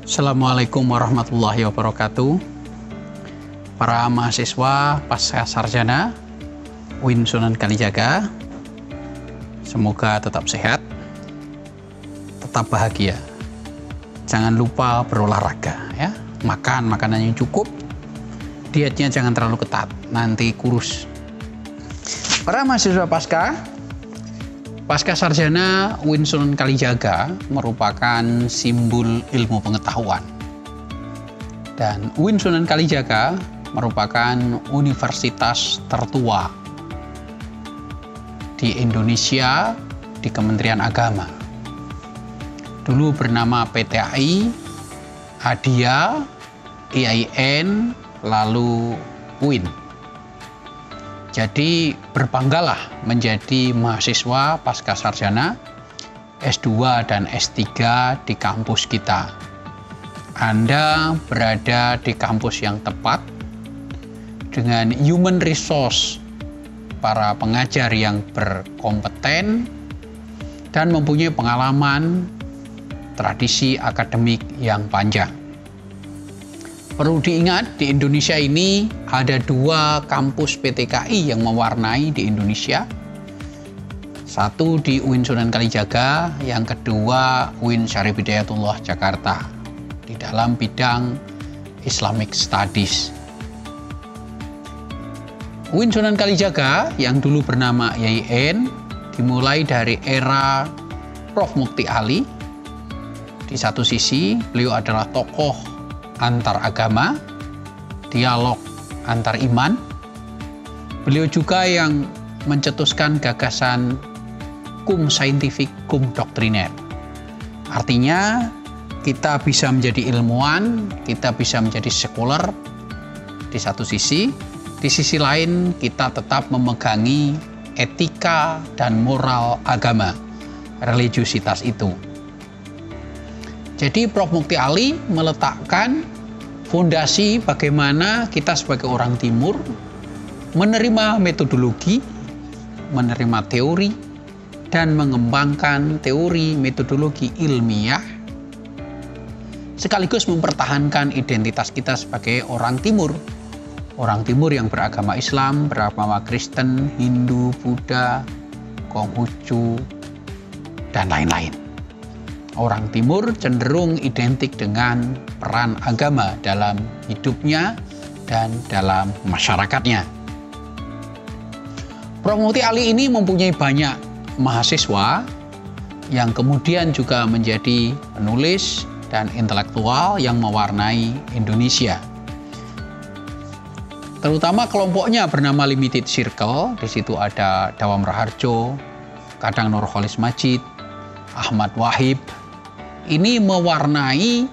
Assalamualaikum warahmatullahi wabarakatuh. Para mahasiswa pasca sarjana UIN Sunan Kalijaga, semoga tetap sehat, tetap bahagia. Jangan lupa berolahraga ya, makan makanan yang cukup, dietnya jangan terlalu ketat, nanti kurus. Para mahasiswa pasca sarjana UIN Sunan Kalijaga merupakan simbol ilmu pengetahuan. Dan UIN Sunan Kalijaga merupakan universitas tertua di Indonesia di Kementerian Agama. Dulu bernama PTAI, Hadia, IAIN, lalu UIN. Jadi berbanggalah menjadi mahasiswa pasca sarjana S2 dan S3 di kampus kita. Anda berada di kampus yang tepat dengan human resource, para pengajar yang berkompeten dan mempunyai pengalaman tradisi akademik yang panjang. Perlu diingat, di Indonesia ini ada 2 kampus PTKI yang mewarnai di Indonesia. Satu di UIN Sunan Kalijaga, yang kedua UIN Syarif Hidayatullah Jakarta di dalam bidang Islamic Studies. UIN Sunan Kalijaga yang dulu bernama IAIN dimulai dari era Prof. Mukti Ali. Di satu sisi beliau adalah tokoh antar agama, dialog antar iman. Beliau juga yang mencetuskan gagasan cum scientific, cum doctrinaire. Artinya kita bisa menjadi ilmuwan, kita bisa menjadi sekuler di satu sisi. Di sisi lain kita tetap memegangi etika dan moral agama, religiusitas itu. Jadi Prof. Mukti Ali meletakkan fondasi bagaimana kita sebagai orang Timur menerima metodologi, menerima teori, dan mengembangkan teori metodologi ilmiah, sekaligus mempertahankan identitas kita sebagai orang Timur. Orang Timur yang beragama Islam, beragama Kristen, Hindu, Buddha, Konghucu, dan lain-lain. Orang Timur cenderung identik dengan peran agama dalam hidupnya dan dalam masyarakatnya. Prof. Mukti Ali ini mempunyai banyak mahasiswa yang kemudian juga menjadi penulis dan intelektual yang mewarnai Indonesia. Terutama kelompoknya bernama Limited Circle. Di situ ada Dawam Raharjo, Kadang Nurholis Majid, Ahmad Wahib. Ini mewarnai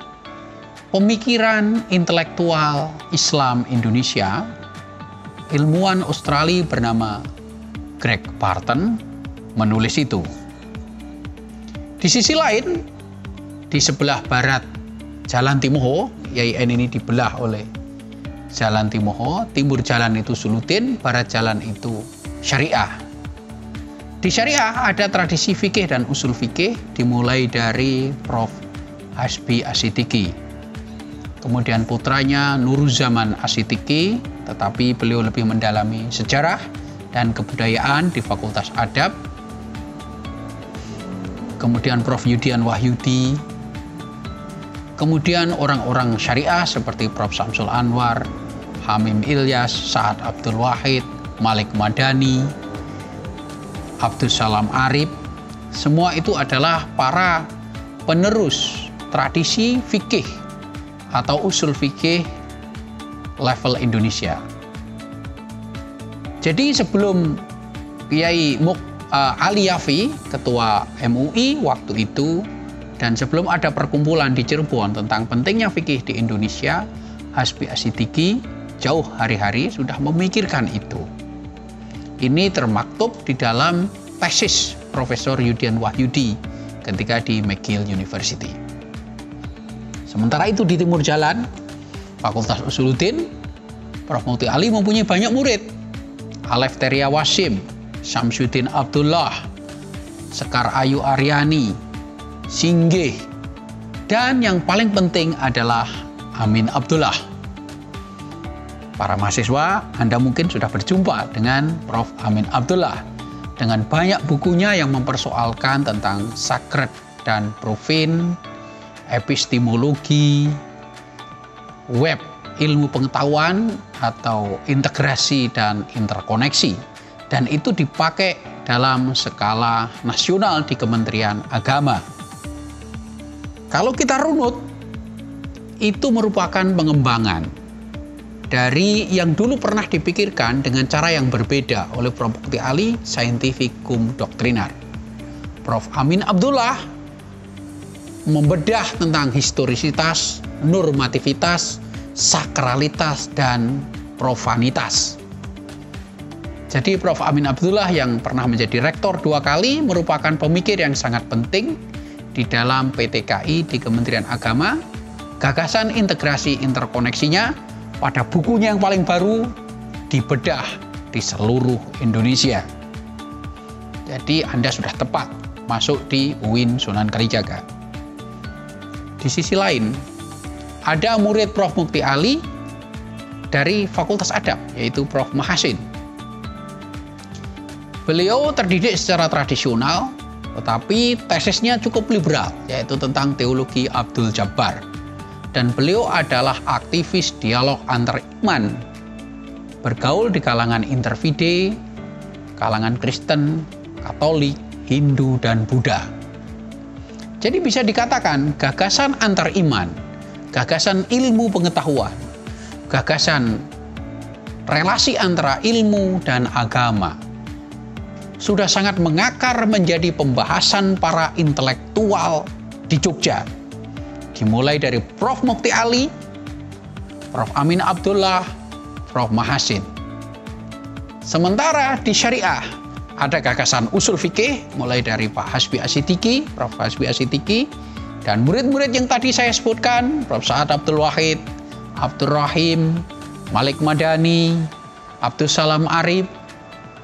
pemikiran intelektual Islam Indonesia. Ilmuwan Australia bernama Greg Barton menulis itu. Di sisi lain, di sebelah barat Jalan Timoho, IAIN ini dibelah oleh Jalan Timoho, timur jalan itu Sulutin, barat jalan itu Syariah. Di Syariah ada tradisi fikih dan usul fikih dimulai dari Prof. Hasbi Asitiki. Kemudian putranya Nuruzaman Asitiki, tetapi beliau lebih mendalami sejarah dan kebudayaan di Fakultas Adab. Kemudian Prof. Yudian Wahyudi. Kemudian orang-orang syariah seperti Prof. Samsul Anwar, Hamim Ilyas, Sa'ad Abdul Wahid, Malik Madani, Abdul Salam Arif. Semua itu adalah para penerus tradisi fikih atau usul fikih level Indonesia. Jadi sebelum Kiai Ali Yafi, ketua MUI waktu itu, dan sebelum ada perkumpulan di Cirebon tentang pentingnya fikih di Indonesia, Hasbi Asitiki jauh hari-hari sudah memikirkan itu. Ini termaktub di dalam tesis Profesor Yudian Wahyudi ketika di McGill University. Sementara itu di timur jalan, Fakultas Usuluddin, Prof. Mukti Ali mempunyai banyak murid. Alef Teria Wasim, Syamsuddin Abdullah, Sekar Ayu Aryani, Singgih, Dan yang paling penting adalah Amin Abdullah. Para mahasiswa, Anda mungkin sudah berjumpa dengan Prof. Amin Abdullah dengan banyak bukunya yang mempersoalkan tentang sakret dan profin, epistemologi, web ilmu pengetahuan atau integrasi dan interkoneksi. Dan itu dipakai dalam skala nasional di Kementerian Agama. Kalau kita runut, itu merupakan pengembangan dari yang dulu pernah dipikirkan dengan cara yang berbeda oleh Prof. Mukti Ali, Scientific Cum Doctrinae. Prof. Amin Abdullah membedah tentang historisitas, normativitas, sakralitas, dan profanitas. Jadi Prof. Amin Abdullah yang pernah menjadi rektor 2 kali merupakan pemikir yang sangat penting di dalam PTKI di Kementerian Agama. Gagasan integrasi interkoneksinya pada bukunya yang paling baru dibedah di seluruh Indonesia. Jadi Anda sudah tepat masuk di UIN Sunan Kalijaga. Di sisi lain, ada murid Prof. Mukti Ali dari Fakultas Adab, yaitu Prof. Mahasin. Beliau terdidik secara tradisional, tetapi tesisnya cukup liberal, yaitu tentang teologi Abdul Jabbar. Dan beliau adalah aktivis dialog antar iman, bergaul di kalangan interfide, kalangan Kristen, Katolik, Hindu, dan Buddha. Jadi bisa dikatakan gagasan antar iman, gagasan ilmu pengetahuan, gagasan relasi antara ilmu dan agama sudah sangat mengakar menjadi pembahasan para intelektual di Jogja. Dimulai dari Prof. Mukti Ali, Prof. Amin Abdullah, Prof. Mahasin. Sementara di syariah ada gagasan usul fikih mulai dari Pak Hasbi Asitiki, Prof. Hasbi Asitiki, dan murid-murid yang tadi saya sebutkan, Prof. Sa'ad Abdul Wahid, Abdul Rahim, Malik Madani, Abdul Salam Arif,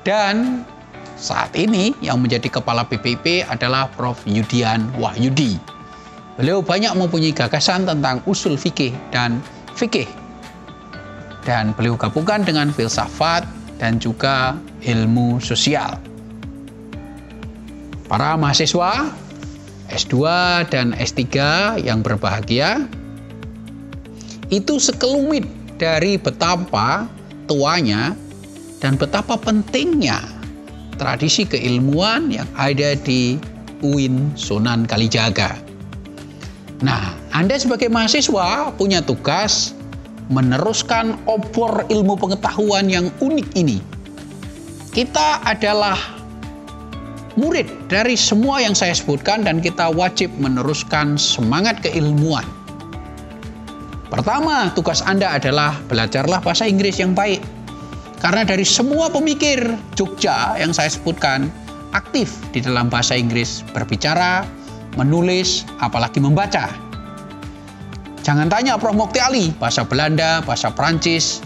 dan saat ini yang menjadi kepala BPIP adalah Prof. Yudian Wahyudi. Beliau banyak mempunyai gagasan tentang usul fikih dan fikih. Dan beliau gabungkan dengan filsafat dan juga ilmu sosial. Para mahasiswa S2 dan S3 yang berbahagia, itu sekelumit dari betapa tuanya dan betapa pentingnya tradisi keilmuan yang ada di UIN Sunan Kalijaga. Nah, Anda sebagai mahasiswa punya tugas meneruskan obor ilmu pengetahuan yang unik ini. Kita adalah murid dari semua yang saya sebutkan dan kita wajib meneruskan semangat keilmuan. Pertama, tugas Anda adalah belajarlah bahasa Inggris yang baik. Karena dari semua pemikir Jogja yang saya sebutkan aktif di dalam bahasa Inggris, berbicara, menulis, apalagi membaca. Jangan tanya Prof. Mukti Ali, bahasa Belanda, bahasa Prancis,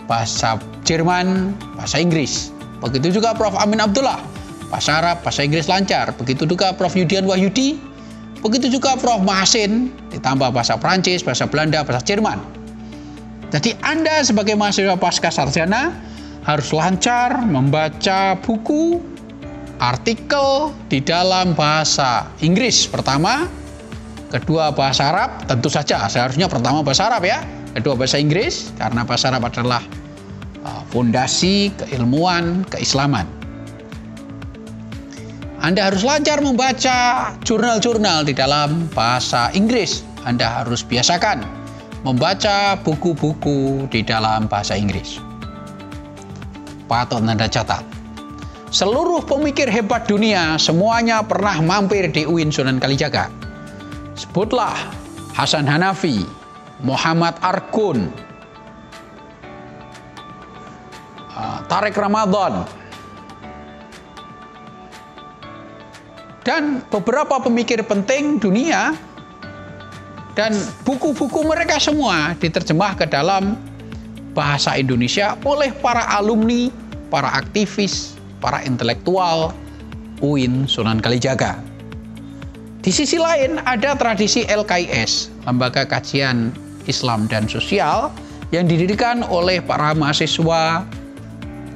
bahasa Jerman, bahasa Inggris. Begitu juga Prof. Amin Abdullah, bahasa Arab, bahasa Inggris lancar. Begitu juga Prof. Yudian Wahyudi, begitu juga Prof. Mahasin, ditambah bahasa Prancis, bahasa Belanda, bahasa Jerman. Jadi Anda sebagai mahasiswa pasca sarjana harus lancar membaca buku, artikel di dalam bahasa Inggris pertama, kedua bahasa Arab, tentu saja seharusnya pertama bahasa Arab ya, kedua bahasa Inggris karena bahasa Arab adalah fondasi keilmuan keislaman. Anda harus lancar membaca jurnal-jurnal di dalam bahasa Inggris. Anda harus biasakan membaca buku-buku di dalam bahasa Inggris. Patut Anda catat, seluruh pemikir hebat dunia semuanya pernah mampir di UIN Sunan Kalijaga. Sebutlah Hasan Hanafi, Muhammad Arkun, Tareq Ramadan, dan beberapa pemikir penting dunia. Dan buku-buku mereka semua diterjemah ke dalam bahasa Indonesia oleh para alumni, para aktivis, para intelektual UIN Sunan Kalijaga. Di sisi lain ada tradisi LKIS, Lembaga Kajian Islam dan Sosial, yang didirikan oleh para mahasiswa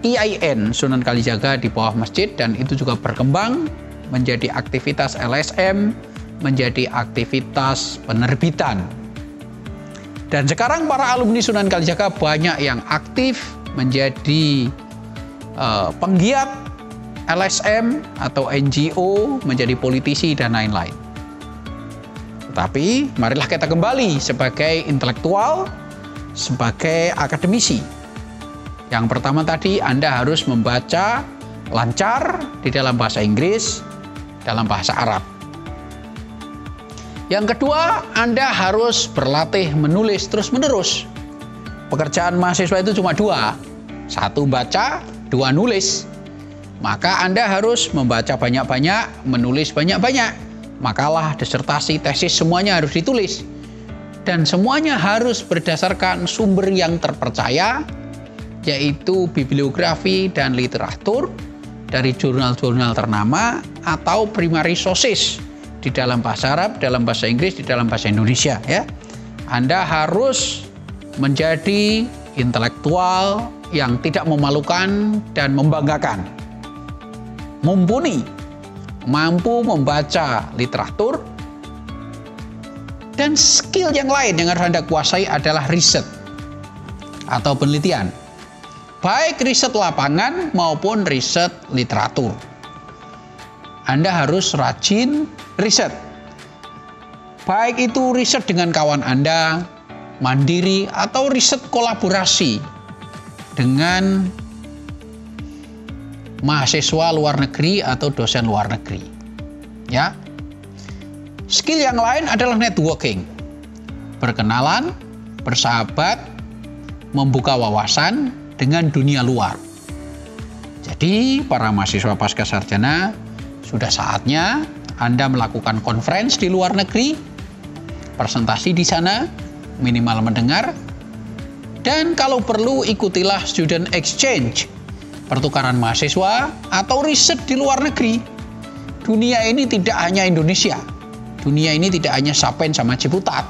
IAIN Sunan Kalijaga di bawah masjid, dan itu juga berkembang menjadi aktivitas LSM, menjadi aktivitas penerbitan. Dan sekarang para alumni Sunan Kalijaga banyak yang aktif menjadi penggiat LSM atau NGO, menjadi politisi dan lain-lain. Tetapi marilah kita kembali sebagai intelektual, sebagai akademisi. Yang pertama tadi, Anda harus membaca lancar di dalam bahasa Inggris, dalam bahasa Arab. Yang kedua, Anda harus berlatih menulis terus-menerus. Pekerjaan mahasiswa itu cuma dua. Satu baca, dua nulis. Maka Anda harus membaca banyak-banyak, menulis banyak-banyak. Makalah, disertasi, tesis, semuanya harus ditulis. Dan semuanya harus berdasarkan sumber yang terpercaya, yaitu bibliografi dan literatur dari jurnal-jurnal ternama atau primary sources di dalam bahasa Arab, dalam bahasa Inggris, di dalam bahasa Indonesia. Ya, Anda harus menjadi intelektual yang tidak memalukan dan membanggakan, mumpuni, mampu membaca literatur, dan skill yang lain yang harus Anda kuasai adalah riset atau penelitian, baik riset lapangan maupun riset literatur. Anda harus rajin riset, baik itu riset dengan kawan Anda, mandiri, atau riset kolaborasi dengan mahasiswa luar negeri atau dosen luar negeri. Ya. Skill yang lain adalah networking. Berkenalan, bersahabat, membuka wawasan dengan dunia luar. Jadi, para mahasiswa pasca sarjana, sudah saatnya Anda melakukan conference di luar negeri, presentasi di sana, minimal mendengar, dan kalau perlu ikutilah student exchange, pertukaran mahasiswa atau riset di luar negeri. Dunia ini tidak hanya Indonesia. Dunia ini tidak hanya Sapen sama Ciputat.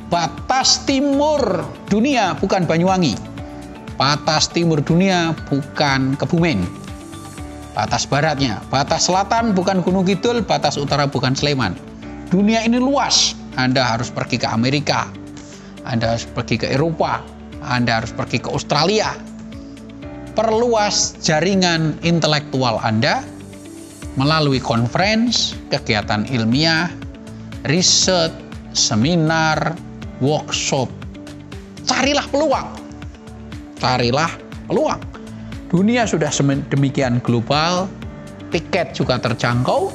Batas timur dunia bukan Banyuwangi. Batas timur dunia bukan Kebumen. Batas baratnya, batas selatan bukan Gunung Kidul, batas utara bukan Sleman. Dunia ini luas. Anda harus pergi ke Amerika, Anda harus pergi ke Eropa, Anda harus pergi ke Australia. Perluas jaringan intelektual Anda melalui conference, kegiatan ilmiah, riset, seminar, workshop. Carilah peluang. Carilah peluang. Dunia sudah demikian global, tiket juga terjangkau.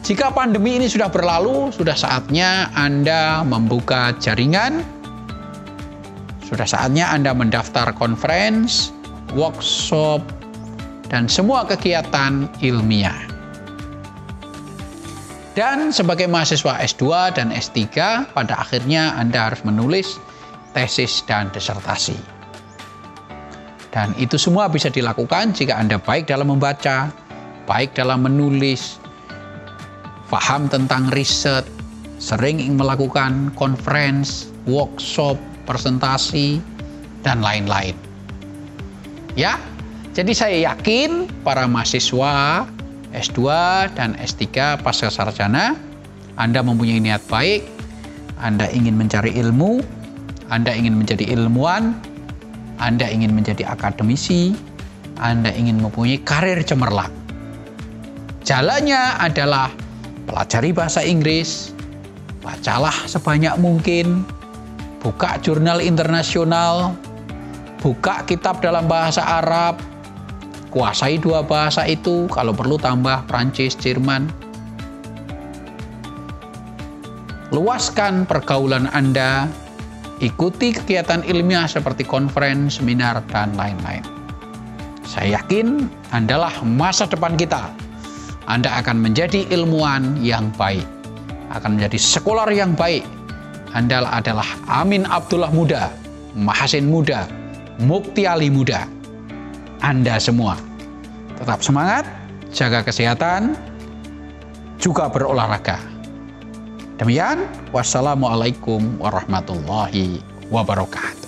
Jika pandemi ini sudah berlalu, sudah saatnya Anda membuka jaringan. Sudah saatnya Anda mendaftar conference, workshop, dan semua kegiatan ilmiah. Dan sebagai mahasiswa S2 dan S3, pada akhirnya Anda harus menulis tesis dan disertasi. Dan itu semua bisa dilakukan jika Anda baik dalam membaca, baik dalam menulis, paham tentang riset, sering melakukan conference, workshop, presentasi, dan lain-lain. Ya, jadi saya yakin para mahasiswa S2 dan S3 pasca sarjana, Anda mempunyai niat baik, Anda ingin mencari ilmu, Anda ingin menjadi ilmuwan, Anda ingin menjadi akademisi, Anda ingin mempunyai karir cemerlang. Jalannya adalah pelajari bahasa Inggris, bacalah sebanyak mungkin, buka jurnal internasional, buka kitab dalam bahasa Arab, kuasai dua bahasa itu, kalau perlu tambah Prancis, Jerman. Luaskan pergaulan Anda, ikuti kegiatan ilmiah seperti conference, seminar, dan lain-lain. Saya yakin Andalah masa depan kita. Anda akan menjadi ilmuwan yang baik, akan menjadi sekolah yang baik. Anda adalah Amin Abdullah muda, Mahasin muda, Mukti Ali muda. Anda semua tetap semangat, jaga kesehatan, juga berolahraga. Demikian, wassalamualaikum warahmatullahi wabarakatuh.